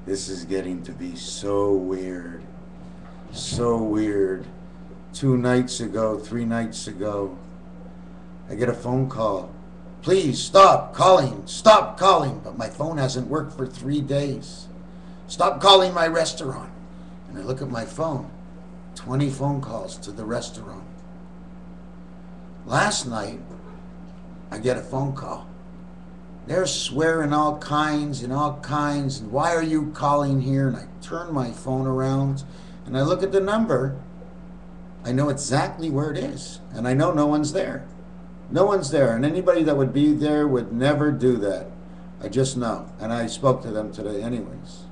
This is getting to be so weird. So weird. 2 nights ago, 3 nights ago, I get a phone call. Please stop calling. Stop calling. But my phone hasn't worked for 3 days. Stop calling my restaurant. And I look at my phone. 20 phone calls to the restaurant. Last night, I get a phone call. They're swearing all kinds and all kinds. And why are you calling here? And I turn my phone around and I look at the number. I know exactly where it is. And I know no one's there. No one's there. And anybody that would be there would never do that. I just know. And I spoke to them today anyways.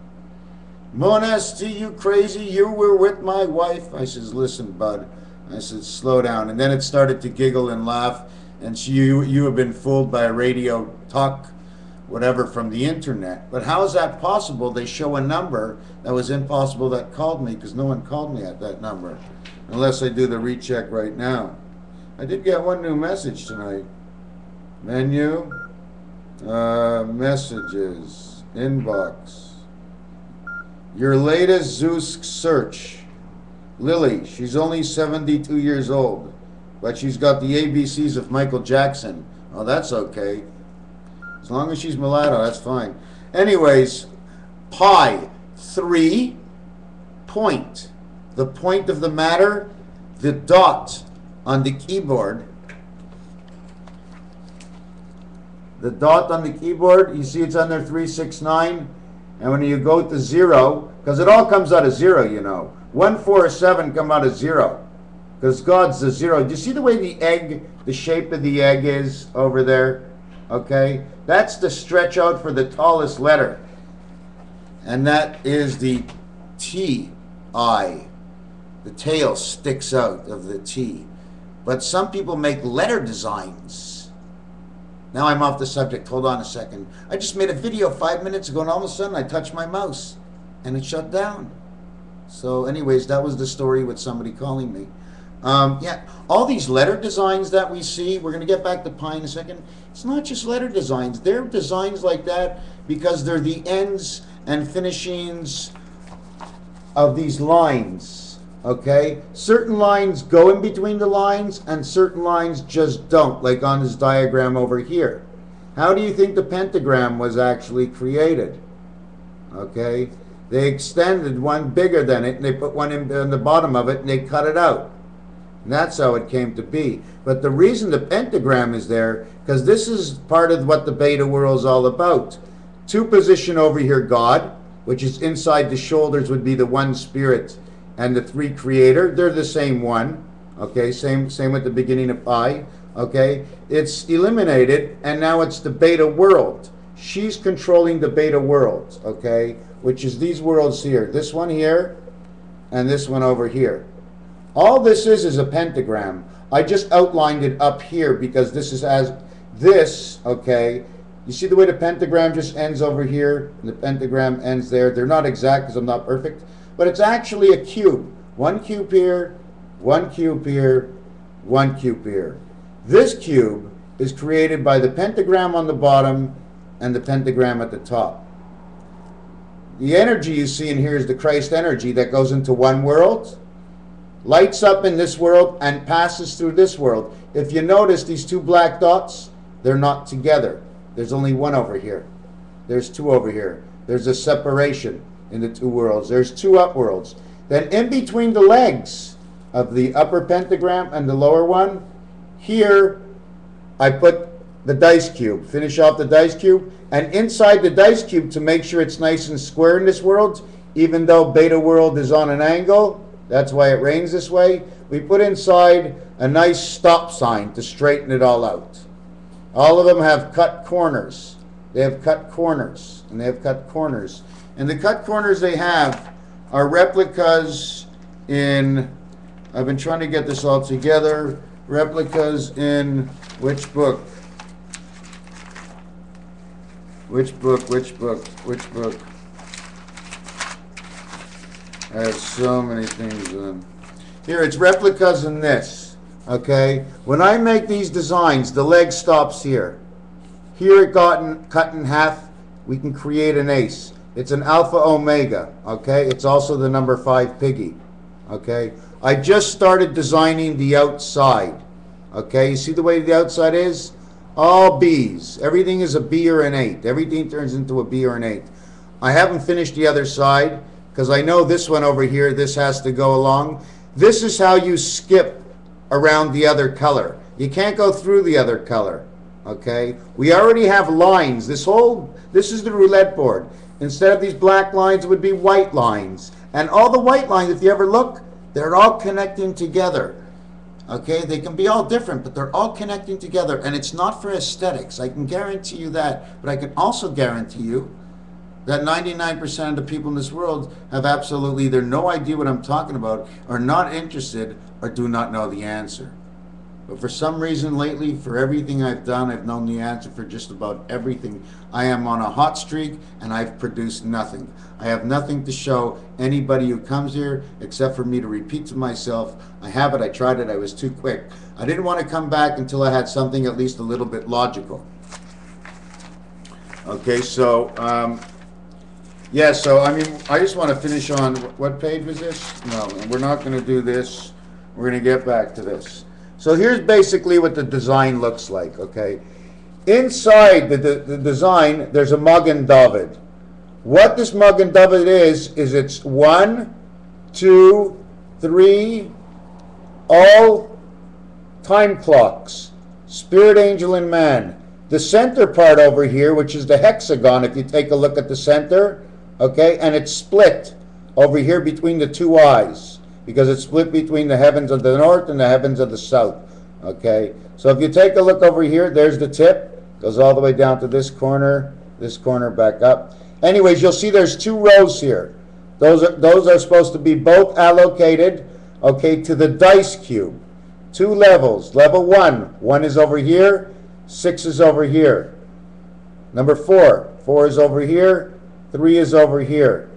Monesti, you crazy? You were with my wife. I says, listen, bud. I said, slow down. And then it started to giggle and laugh. And you have been fooled by a radio talk, whatever, from the internet. But how is that possible? They show a number that was impossible that called me, because no one called me at that number. Unless I do the recheck right now. I did get one new message tonight. Menu, messages, inbox. Your latest Zeus search. Lily, she's only 72 years old, but she's got the ABCs of Michael Jackson. Oh, that's okay. As long as she's mulatto, that's fine. Anyways, pi, 3, point. The point of the matter, the dot on the keyboard. The dot on the keyboard, you see it's under 369. And when you go to 0, because it all comes out of 0, you know. 1, 4, 7 come out of 0. Because God's the 0. Do you see the way the egg, the shape of the egg is over there? Okay? That's the stretch out for the tallest letter. And that is the T-I. The tail sticks out of the T. But some people make letter designs. Now I'm off the subject. Hold on a second. I just made a video 5 minutes ago, and all of a sudden I touched my mouse. And it shut down. So anyways, that was the story with somebody calling me. Yeah, all these letter designs that we see, we're going to get back to pi in a second. It's not just letter designs. They're designs like that because they're the ends and finishings of these lines. Okay? Certain lines go in between the lines and certain lines just don't, like on this diagram over here. How do you think the pentagram was actually created? Okay? They extended one bigger than it and they put one in the bottom of it and they cut it out. And that's how it came to be. But the reason the pentagram is there, because this is part of what the beta world is all about. 2 position over here, God, which is inside the shoulders would be the one spirit, and the 3 creator, they're the same one. Okay, same with the beginning of pi. Okay, it's eliminated, and now it's the beta world. She's controlling the beta world, okay, which is these worlds here. This one here, and this one over here. All this is a pentagram. I just outlined it up here because this is as this, okay. You see the way the pentagram just ends over here, and the pentagram ends there. They're not exact because I'm not perfect, but it's actually a cube. 1 cube here, 1 cube here, 1 cube here. This cube is created by the pentagram on the bottom and the pentagram at the top. The energy you see in here is the Christ energy that goes into one world, lights up in this world, and passes through this world. If you notice these 2 black dots, they're not together. There's only 1 over here. There's 2 over here. There's a separation in the 2 worlds. There's 2 up worlds. Then in between the legs of the upper pentagram and the lower one, here I put the dice cube. Finish off the dice cube. And inside the dice cube, to make sure it's nice and square in this world, even though beta world is on an angle, that's why it rains this way, we put inside a nice stop sign to straighten it all out. All of them have cut corners. They have cut corners, and they have cut corners. And the cut corners they have are replicas in, I've been trying to get this all together, replicas in which book? Which book? I have so many things in them. Here, it's replicas in this, okay? When I make these designs, the leg stops here. Here it got cut in half, we can create an ace. It's an alpha omega, okay? It's also the number 5 piggy, okay? I just started designing the outside, okay? You see the way the outside is? All B's. Everything is a B or an 8. Everything turns into a B or an 8. I haven't finished the other side because I know this one over here, this has to go along. This is how you skip around the other color. You can't go through the other color, okay? We already have lines. This is the roulette board. Instead of these black lines, it would be white lines. And all the white lines, if you ever look, they're all connecting together. Okay, they can be all different, but they're all connecting together. And it's not for aesthetics. I can guarantee you that. But I can also guarantee you that 99% of the people in this world have absolutely either no idea what I'm talking about, are not interested, or do not know the answer. But for some reason lately, for everything I've done, I've known the answer for just about everything. I am on a hot streak, and I've produced nothing. I have nothing to show anybody who comes here, except for me to repeat to myself, I have it, I tried it, I was too quick. I didn't want to come back until I had something at least a little bit logical. Okay, so, yeah, so, I mean, I just want to finish on, what page was this? No, we're not going to do this. We're going to get back to this. So here's basically what the design looks like, okay? Inside the design, there's a Magen David. What this Magen David is it's 1, 2, 3, all time clocks, spirit, angel, and man. The center part over here, which is the hexagon, if you take a look at the center, okay, and it's split over here between the two eyes, because it's split between the heavens of the north and the heavens of the south, okay? So if you take a look over here, there's the tip, goes all the way down to this corner back up. Anyways, you'll see there's 2 rows here. Those are supposed to be both allocated, okay, to the dice cube. 2 levels. Level 1 is over here, 6 is over here. Number 4 is over here, 3 is over here.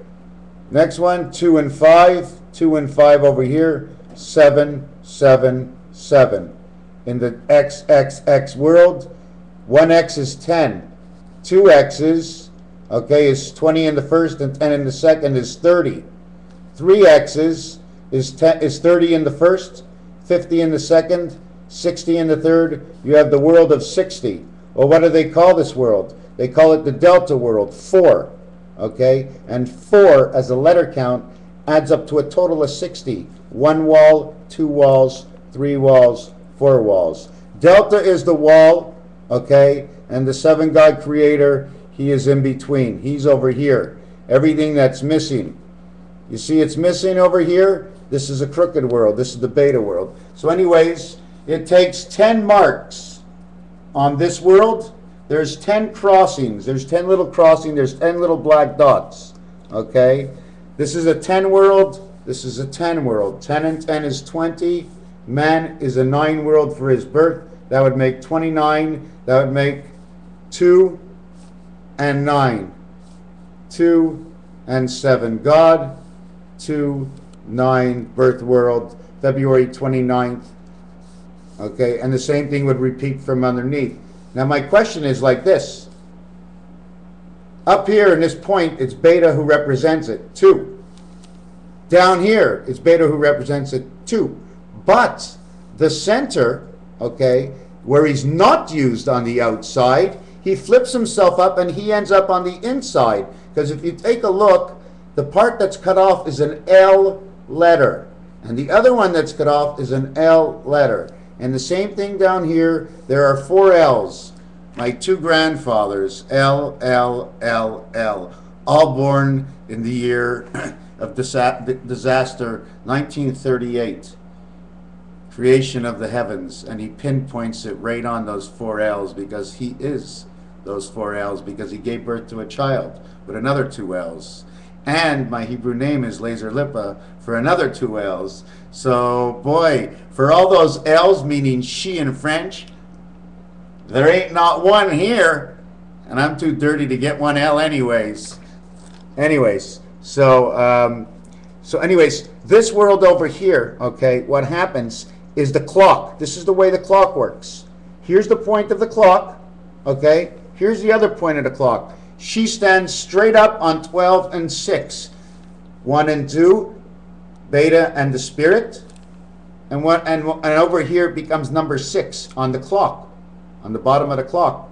Next one, 2 and 5. 2 and 5 over here, 7, 7, 7. In the XXX world, 1x is 10. 2 x's, okay, is 20 in the first and 10 in the second is 30. 3 x's is 30 in the first, 50 in the second, 60 in the third. You have the world of 60. Well, what do they call this world? They call it the delta world, 4. Okay, and 4 as a letter count adds up to a total of 60. 1 wall, 2 walls, 3 walls, 4 walls. Delta is the wall, okay, and the 7 God creator, he is in between. He's over here. Everything that's missing. You see it's missing over here? This is a crooked world. This is the beta world. So anyways, it takes 10 marks on this world. There's 10 crossings. There's 10 little crossings. There's 10 little black dots, okay? This is a 10 world. This is a 10 world. 10 and 10 is 20. Man is a 9 world for his birth. That would make 29. That would make 2 and 9. 2 and 7. God, 2, 9, birth world, February 29th. Okay, and the same thing would repeat from underneath. Now my question is like this. Up here in this point, it's beta who represents it, 2. Down here, it's beta who represents it, 2. But the center, okay, where he's not used on the outside, he flips himself up and he ends up on the inside. Because if you take a look, the part that's cut off is an L letter. And the other one that's cut off is an L letter. And the same thing down here, there are 4 L's. My 2 grandfathers, L, L, L, L, all born in the year of disaster 1938. Creation of the heavens. And he pinpoints it right on those 4 L's because he is those 4 L's because he gave birth to a child with another 2 L's. And my Hebrew name is Laser Lipa for another 2 L's. So, boy, for all those L's, meaning she in French, there ain't not one here. And I'm too dirty to get 1 L anyways. So anyways, this world over here, okay, what happens is the clock. This is the way the clock works. Here's the point of the clock, okay? Here's the other point of the clock. She stands straight up on 12 and 6. 1 and 2, beta and the spirit. And over here it becomes number 6 on the clock, on the bottom of the clock.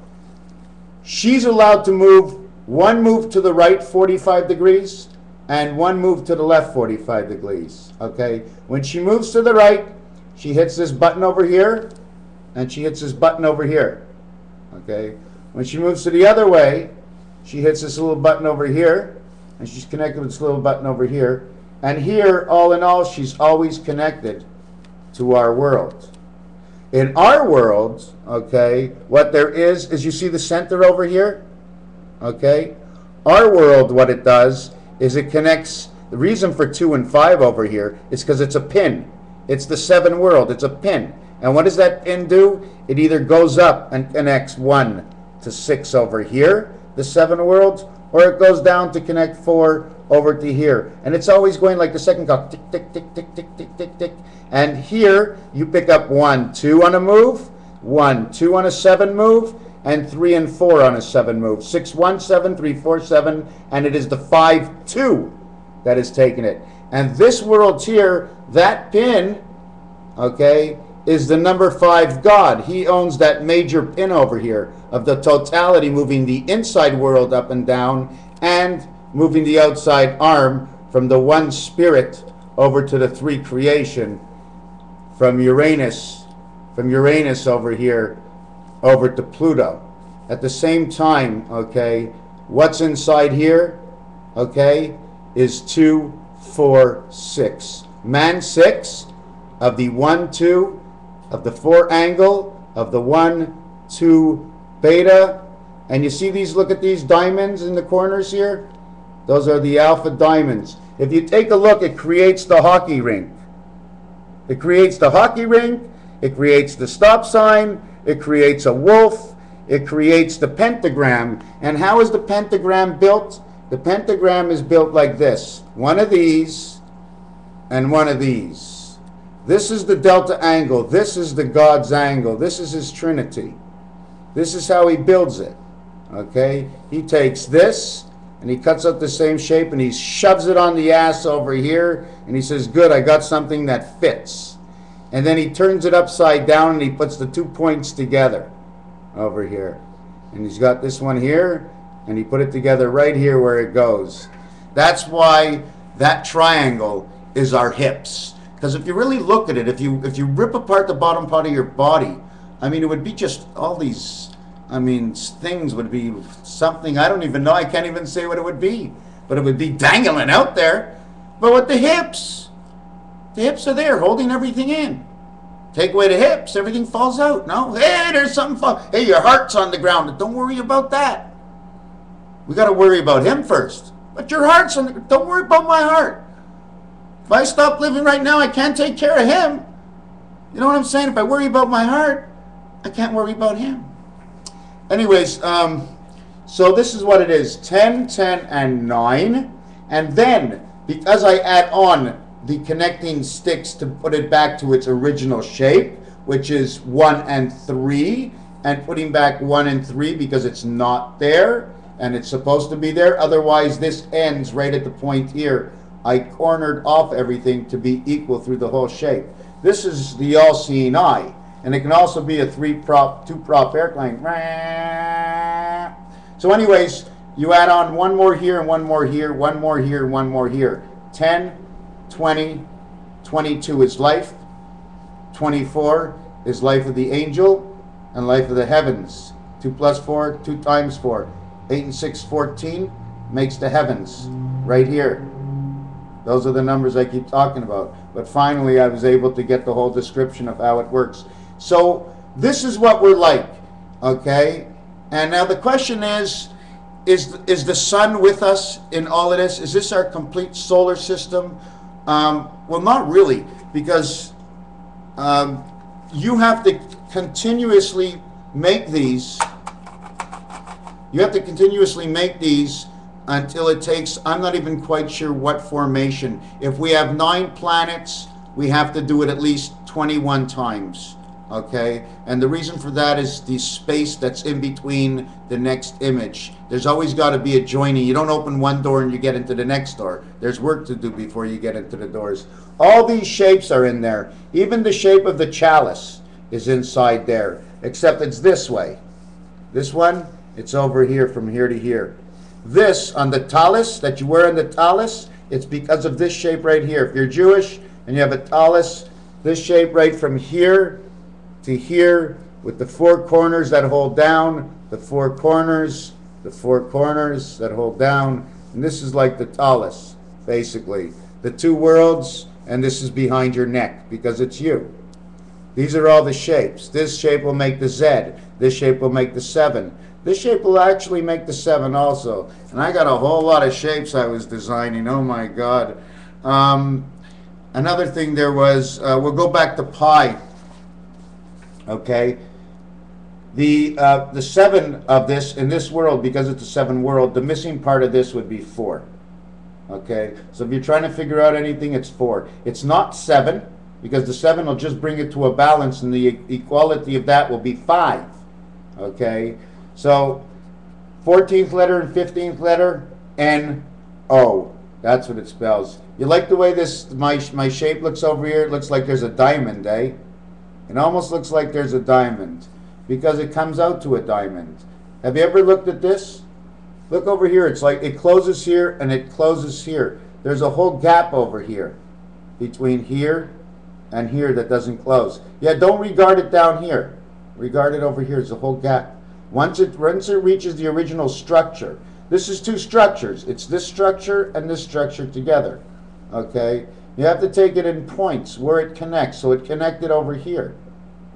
She's allowed to move one move to the right 45 degrees and one move to the left 45 degrees. Okay? When she moves to the right, she hits this button over here and she hits this button over here. Okay? When she moves to the other way, she hits this little button over here and she's connected with this little button over here. And here, all in all, she's always connected to our world. In our world, okay, what there is you see the center over here? Okay? Our world, what it does is it connects, the reason for 2 and 5 over here is because it's a pin. It's the 7 world, it's a pin. And what does that pin do? It either goes up and connects 1 to 6 over here, the 7 worlds, or it goes down to connect 4 over to here. And it's always going like the second clock, tick, tick, tick, tick, tick, tick, tick, tick. And here, you pick up 1, 2 on a move, 1, 2 on a 7 move, and 3 and 4 on a 7 move. 6, 1, 7, 3, 4, 7, and it is the 5, 2 that is taking it. And this world here, that pin, okay, is the number 5 God. He owns that major pin over here of the totality, moving the inside world up and down and moving the outside arm from the 1 spirit over to the 3 creation, from Uranus over here over to Pluto. At the same time, okay, what's inside here, okay, is 2, 4, 6. Man 6 of the 1, 2, of the 4 angle, of the 1, 2 beta. And you see these, look at these diamonds in the corners here? Those are the alpha diamonds. If you take a look, it creates the hockey rink. It creates the hockey rink, it creates the stop sign, it creates a wolf, it creates the pentagram. And how is the pentagram built? The pentagram is built like this. One of these and one of these. This is the delta angle. This is the God's angle. This is his Trinity. This is how he builds it. Okay? He takes this and he cuts out the same shape and he shoves it on the ass over here and he says, good, I got something that fits. And then he turns it upside down and he puts the 2 points together over here. And he's got this one here and he put it together right here where it goes. That's why that triangle is our hips. Because if you really look at it, if you rip apart the bottom part of your body, I mean, it would be just all these, I mean, things would be something, I don't even know, I can't even say what it would be. But it would be dangling out there. But with the hips are there holding everything in. Take away the hips, everything falls out. No, hey, there's something fall. Hey, your heart's on the ground. Don't worry about that. We got to worry about him first. But your heart's on the ground. Don't worry about my heart. If I stop living right now, I can't take care of him. You know what I'm saying? If I worry about my heart, I can't worry about him. Anyways, so this is what it is. 10, 10, and 9. And then, because I add on the connecting sticks to put it back to its original shape, which is 1 and 3, and putting back 1 and 3 because it's not there, and it's supposed to be there. Otherwise, this ends right at the point here. I cornered off everything to be equal through the whole shape. This is the all-seeing eye, and it can also be a 2-prop airplane. So anyways, you add on 1 more here and 1 more here, 1 more here, 1 more here. 10, 20, 22 is life, 24 is life of the angel, and life of the heavens. 2 plus 4, 2 times 4. 8 and 6, 14 makes the heavens right here. Those are the numbers I keep talking about. But finally, I was able to get the whole description of how it works. So this is what we're like, okay? And now the question is the sun with us in all of this? Is this our complete solar system? Well, not really, because you have to continuously make these. You have to continuously make these until it takes, I'm not even quite sure what formation. If we have 9 planets, we have to do it at least 21 times. Okay, and the reason for that is the space that's in between the next image. There's always got to be a joining. You don't open one door and you get into the next door. There's work to do before you get into the doors. All these shapes are in there. Even the shape of the chalice is inside there, except it's this way. This one, it's over here from here to here. This on the talus that you wear in the talus, it's because of this shape right here. If you're Jewish and you have a talus, this shape right from here to here, with the four corners that hold down, the four corners that hold down, and this is like the talus, basically. The two worlds, and this is behind your neck, because it's you. These are all the shapes. This shape will make the Z. This shape will make the 7. This shape will actually make the 7 also. And I got a whole lot of shapes I was designing, oh my God. Another thing there was, we'll go back to pi. Okay, the 7 of this in this world, because it's a 7 world, the missing part of this would be 4. Okay, so if you're trying to figure out anything, it's 4. It's not 7, because the 7 will just bring it to a balance, and the equality of that will be 5. Okay, so 14th letter and 15th letter, N-O. That's what it spells. You like the way this my shape looks over here? It looks like there's a diamond, eh? It almost looks like there's a diamond because it comes out to a diamond. Have you ever looked at this? Look over here. It's like it closes here and it closes here. There's a whole gap over here between here and here that doesn't close. Yeah, don't regard it down here. Regard it over here. There's a whole gap. Once it reaches the original structure, this is two structures. It's this structure and this structure together. Okay? You have to take it in points where it connects. So it connected over here.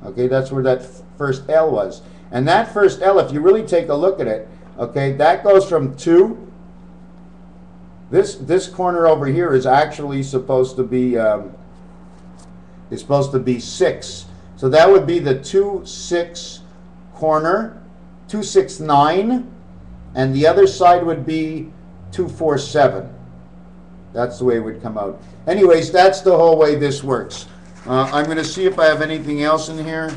Okay, that's where that first L was. And that first L, if you really take a look at it, okay, that goes from 2. This corner over here is actually supposed to be 6. So that would be the 2-6 corner, 2-6-9, and the other side would be 2-4-7. That's the way it would come out. Anyways, that's the whole way this works. I'm going to see if I have anything else in here.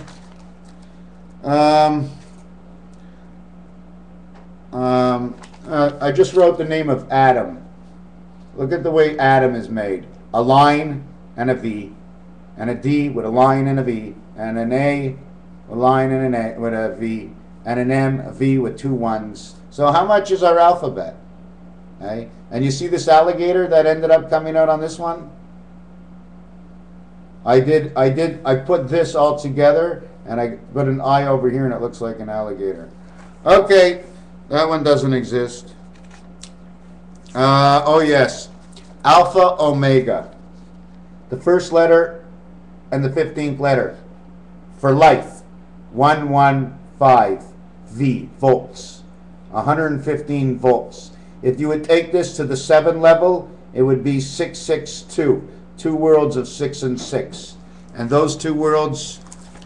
I just wrote the name of Adam. Look at the way Adam is made. A line and a V, and a D with a line and a V, and an A, a line and an A with a V, and an M, a V with 2 1s. So how much is our alphabet? Okay? And you see this alligator that ended up coming out on this one? I put this all together and I put an I over here and it looks like an alligator. Okay, that one doesn't exist. Oh yes, Alpha Omega. The first letter and the 15th letter. For life, 115 V, volts. 115 volts. If you would take this to the 7 level, it would be 662. 2 worlds of 6 and 6. And those 2 worlds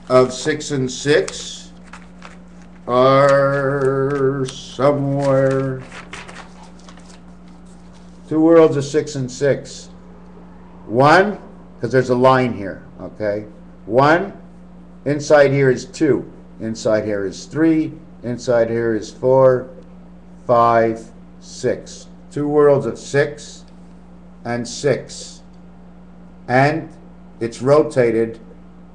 of 6 and 6 are somewhere. 2 worlds of 6 and 6. 1, because there's a line here, okay? 1, inside here is 2. Inside here is 3. Inside here is 4, 5, 6. 2 worlds of 6 and 6. And it's rotated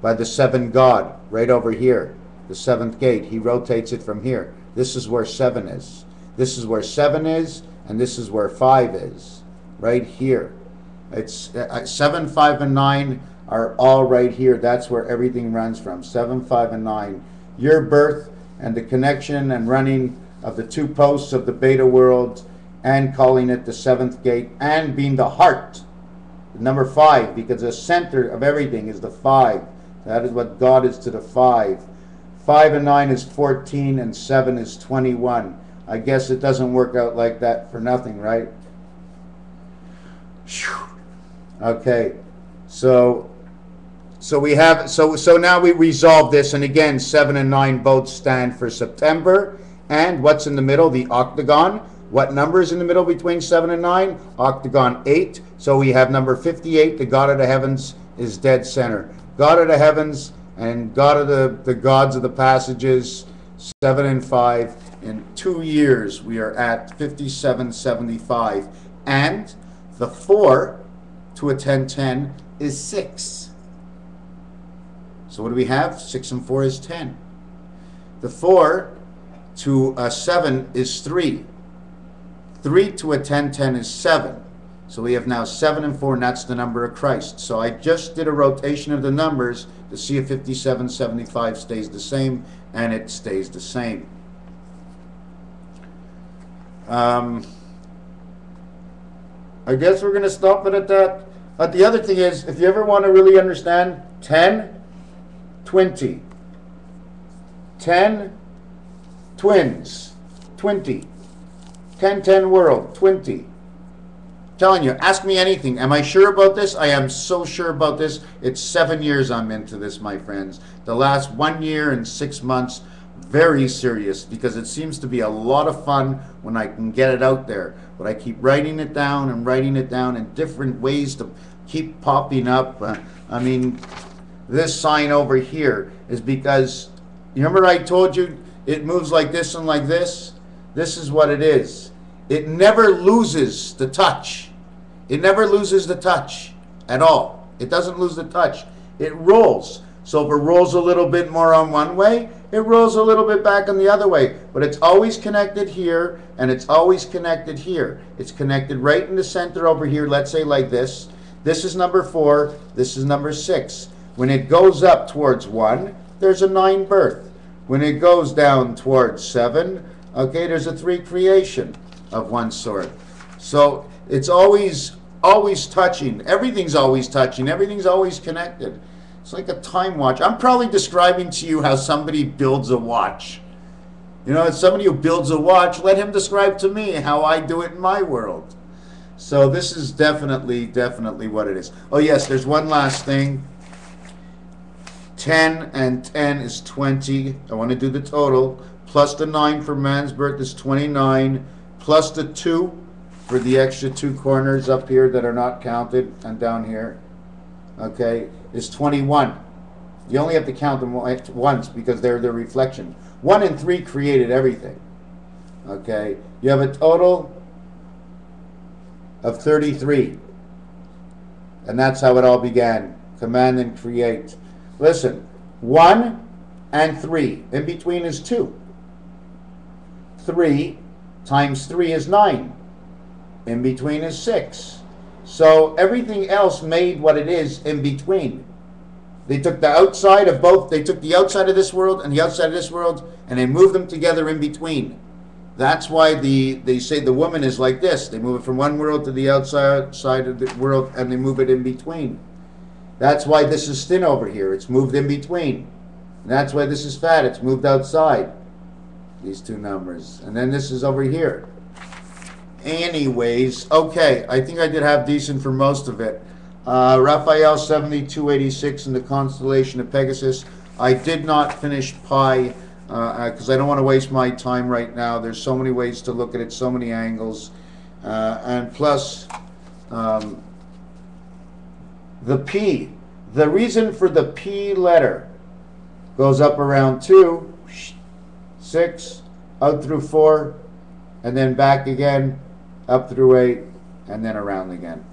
by the 7 God right over here, the 7th gate. He rotates it from here. This is where 7 is. This is where 7 is, and this is where 5 is, right here. It's 7, 5, and 9 are all right here. That's where everything runs from. 7, 5, and 9. Your birth and the connection and running of the 2 posts of the beta world, and calling it the 7th gate, and being the heart. Number 5, because the center of everything is the 5. That is what God is to the 5. 5 and 9 is 14, and 7 is 21. I guess it doesn't work out like that for nothing, right? Okay, so we have so now we resolve this, and again 7 and 9 both stand for September. And what's in the middle? The octagon. What number is in the middle between 7 and 9? Octagon 8. So we have number 58. The God of the heavens is dead center. God of the heavens And God of the gods of the passages, 7 and 5. In 2 years, we are at 5775. And the 4 to a 1010 is 6. So what do we have? 6 and 4 is 10. The 4 to a 7 is 3. 3 to a 1010 is 7. So we have now 7 and 4, and that's the number of Christ. So I just did a rotation of the numbers to see if 5775 stays the same, and it stays the same. I guess we're going to stop it at that. But the other thing is, if you ever want to really understand, 10, 20. 10, twins, 20. 10, 10 world, 20. Telling you, ask me anything. Am I sure about this? I am so sure about this. It's 7 years I'm into this, my friends. The last 1 year and 6 months, very serious, because it seems to be a lot of fun when I can get it out there. But I keep writing it down and writing it down in different ways to keep popping up. I mean, this sign over here is because, you remember I told you it moves like this and like this? This is what it is. It never loses the touch. It never loses the touch at all. It doesn't lose the touch. It rolls. So if it rolls a little bit more on one way, it rolls a little bit back on the other way. But it's always connected here, and it's always connected here. It's connected right in the center over here, let's say like this. This is number 4. This is number 6. When it goes up towards 1, there's a 9 birth. When it goes down towards 7, okay, there's a 3 creation of one sort. So it's always touching. Everything's always touching. Everything's always connected. It's like a time watch. I'm probably describing to you how somebody builds a watch. You know, it's somebody who builds a watch. Let him describe to me how I do it in my world. So this is definitely what it is. Oh yes, there's one last thing. 10 and 10 is 20. I want to do the total. Plus the 9 for man's birth is 29. Plus the 2 for the extra 2 corners up here that are not counted, and down here, okay, is 21. You only have to count them once because they're the reflection. 1 and 3 created everything. Okay, you have a total of 33. And that's how it all began. Command and create. Listen, 1 and 3. In between is 2. 3 times 3 is 9. In between is 6. So everything else made what it is in between. They took the outside of both. They took the outside of this world and the outside of this world, and they moved them together in between. That's why they say the woman is like this. They move it from one world to the outside side of the world, and they move it in between. That's why this is thin over here. It's moved in between. And that's why this is fat. It's moved outside. These 2 numbers. And then this is over here. Anyways, okay. I think I did have decent for most of it. Raphael 7286 in the constellation of Pegasus. I did not finish Pi because I don't want to waste my time right now. There's so many ways to look at it, so many angles. And plus, the P. The reason for the P letter goes up around 2, 6, out through 4, and then back again, up through 8, and then around again.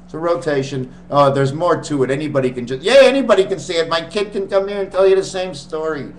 It's a rotation. Oh, there's more to it. Anybody can anybody can see it. My kid can come here and tell you the same story.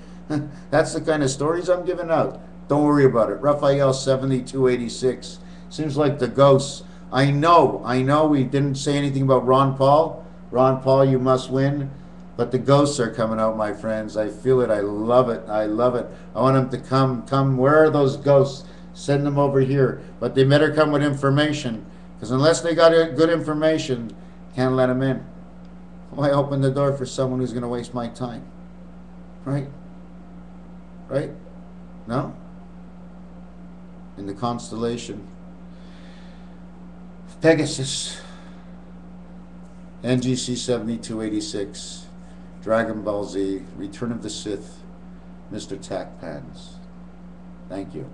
That's the kind of stories I'm giving out. Don't worry about it. Raphael 7286. Seems like the ghosts. I know we didn't say anything about Ron Paul. Ron Paul, you must win. But the ghosts are coming out, my friends. I feel it. I love it. I love it. I want them to come. Where are those ghosts? Send them over here. But they better come with information. Because unless they got good information, can't let them in. Why open the door for someone who's going to waste my time? Right? Right? No? In the constellation Pegasus, NGC 7286, Dragon Ball Z, Return of the Sith, MrTacpans. Thank you.